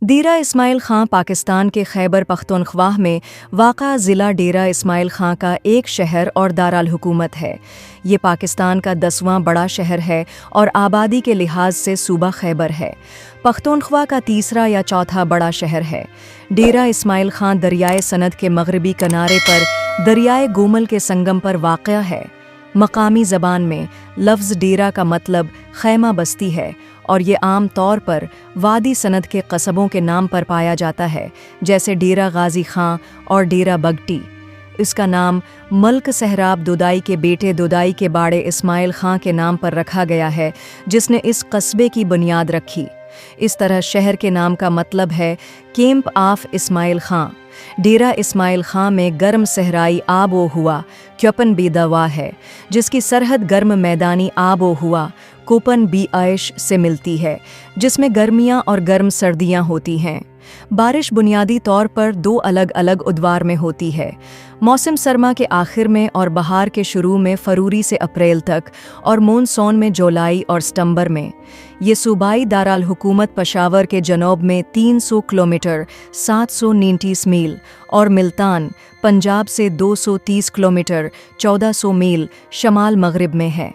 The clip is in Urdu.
ڈیرہ اسماعیل خاں پاکستان کے خیبر پختونخوا میں واقع ضلع ڈیرہ اسماعیل خاں کا ایک شہر اور دارالحکومت ہے۔ یہ پاکستان کا 10واں بڑا شہر ہے اور آبادی کے لحاظ سے صوبہ خیبر ہے۔ پختونخوا کا تیسرا یا چوتھا بڑا شہر ہے۔ ڈیرہ اسماعیل خاں دریائے سند کے مغربی کنارے پر دریائے گومل کے سنگم پر واقع ہے۔ مقامی زبان میں لفظ ڈیرہ کا مطلب خیمہ بستی ہے اور یہ عام طور پر وادی سند کے قصبوں کے نام پر پایا جاتا ہے، جیسے ڈیرہ غازی خاں اور ڈیرہ بگٹی۔ اس کا نام ملک سہراب دودائی کے بیٹے دودائی کے باڑے اسماعیل خاں کے نام پر رکھا گیا ہے، جس نے اس قصبے کی بنیاد رکھی۔ اس طرح شہر کے نام کا مطلب ہے کیمپ آف اسماعیل خاں۔ ڈیرہ اسماعیل خاں میں گرم صحرائی آب و ہوا کیوپن بی دوا ہے، جس کی سرحد گرم میدانی آب و ہوا کوپن بی عیش سے ملتی ہے، جس میں گرمیاں اور گرم سردیاں ہوتی ہیں۔ بارش بنیادی طور پر دو الگ الگ ادوار میں ہوتی ہے، موسم سرما کے آخر میں اور بہار کے شروع میں فروری سے اپریل تک، اور مون سون میں جولائی اور ستمبر میں۔ یہ صوبائی دارالحکومت پشاور کے جنوب میں 300 کلومیٹر 729 میل اور ملتان پنجاب سے 230 کلومیٹر 1400 میل شمال مغرب میں ہے۔